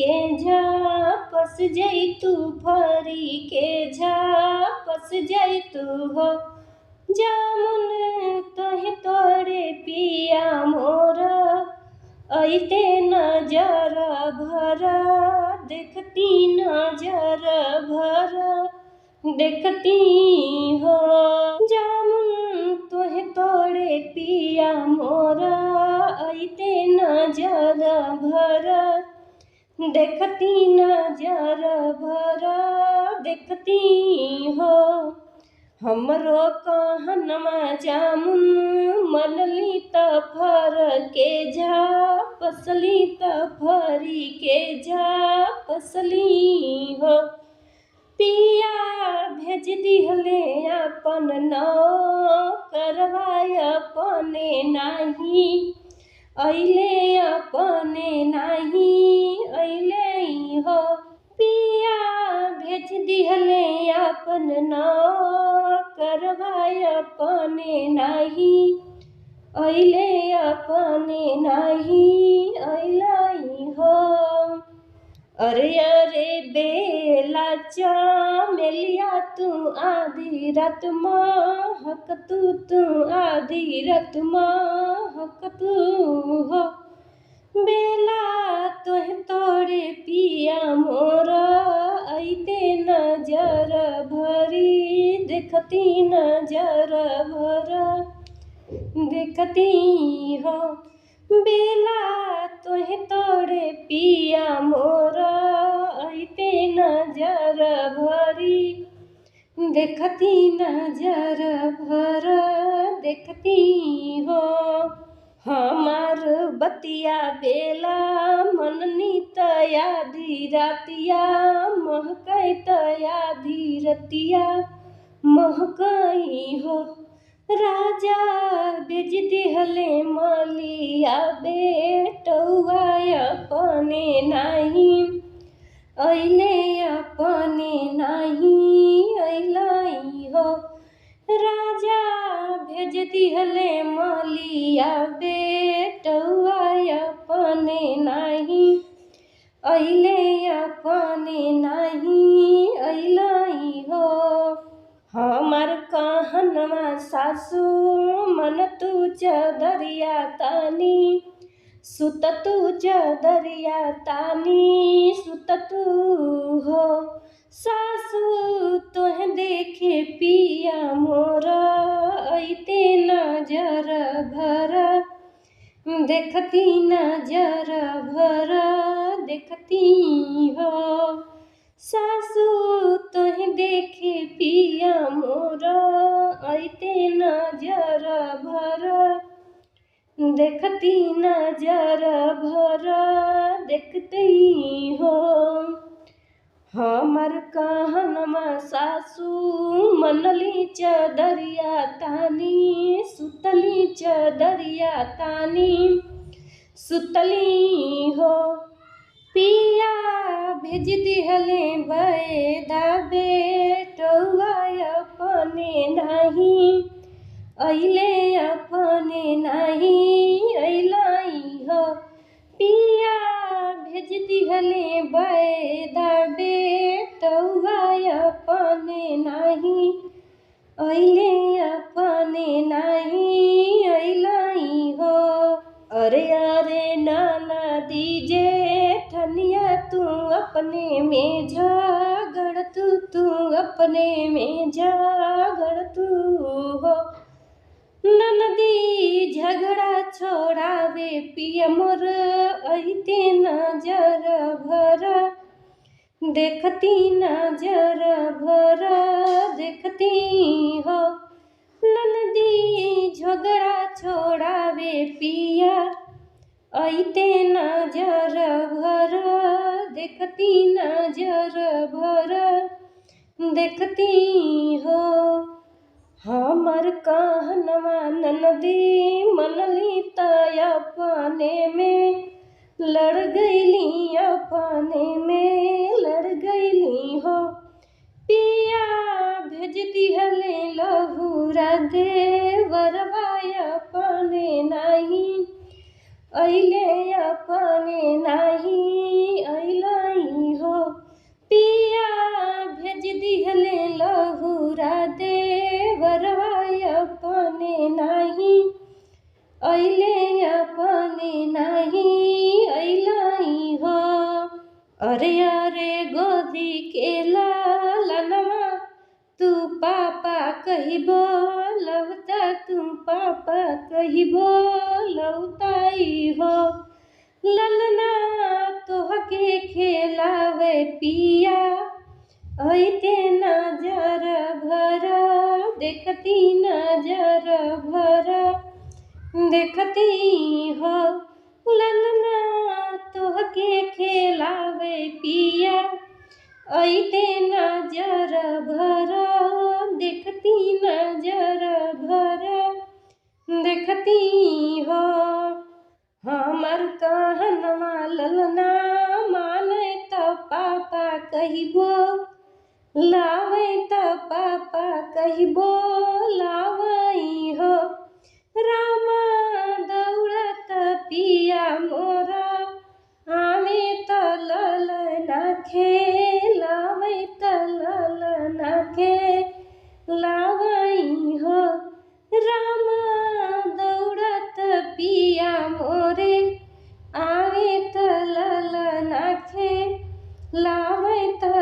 के जा पस जैतू फरी के जा पस जैतू हो जामुन तोहे तोड़े पिया मोर ऐते नजर भर देखती नजर भर देखती हो जामुन तोहे तोड़े पिया मोर ऐते नजर भर देखती नजर भर देखती हो हमरो कहनमा जामुन मनली त फर के जा पसली त फरी के जा पसली हो पिया भेज दिहले अपन करवाय अपने नाही अइले अपने नाही अइले हो पिया भेज दिहले अपन करवाय अपने नाही अइले अपने नाही अइले हो अरे अरे बेला चमेलिया तू आधी रात महक तू आधी रात महक तू हो बेला तोहे तोड़े पिया मोर ऐते नजर भरी देखती नजर भर देखती हो बेला तोहे तोड़े पिया मोर ऐते नजर भरी देखती नजर भर देखती हो हमार बतिया बेला मननी तया धीरतिया महकई तया धीरतिया महकई हो राजा बेज दिहले मलिया बेटौआ अपने नाही अइले अपने नाही अइले हो राजा भेज दिहले मलिया बेटौआ अपने नाही अइले अपने नाही अइले हो हमार कहनमा सासू मन तू चदरिया तानी सुत तू चदरिया तानी सुत तू हो सासू तोहे देखे पिया मोर ऐते नजर भर देखती नजर भर देखती हो सासू तोहे देखे पिया मोर ऐते नजर भर देखती नजर भर देखती हो हमर कहनमा सासू मनली चदरिया तानी सुतली चदरिया तानी सुतली हो पिया भेज दिहले बैदा बेटौआ अपने नाही अइले अपने नाही अइले हो पिया भेज दिहले बैदा बेटौआ अपने नाही अइले अपने नाही अइले हो अरे अरे नाना दीजे ठनिया तू अपने में झगड़ तू अपने में झगड़ तू हो ननदी झगड़ा छोड़ावे पिया मोर ऐते नजर भर देखती नजर भर देखती हो ननदी झगड़ा छोड़ावे पिया ऐते नजर भर देखती नजर भर देखती हो हमर कहनवा ननदी मनली त अपने में लड़ गईली अपने में लड़ गईली हो पिया भेज दिहले लहुरा देवरवा अपने नहीं अइले अपने नहीं अइला अरे अरे गोदी के लालनमा तू पापा कही बोलौता तू पापा कही बोलौताई हो ललना तोहके खेलावे पिया ऐते नजर भर देखती नजर भर देखती हो ललना तोहके खेलावे पिया ऐते नजर भर देखती नजर भर देखती हो हमर कहनवा ललना माने त पापा कहिबो लावे त पापा कहिबो लावई हो रामा दौड़त पिया मोरा आवे त ललना खेलावे त ललना खेलावई हो रामा दौड़त पिया मोरे आवे त ललना खेलावे त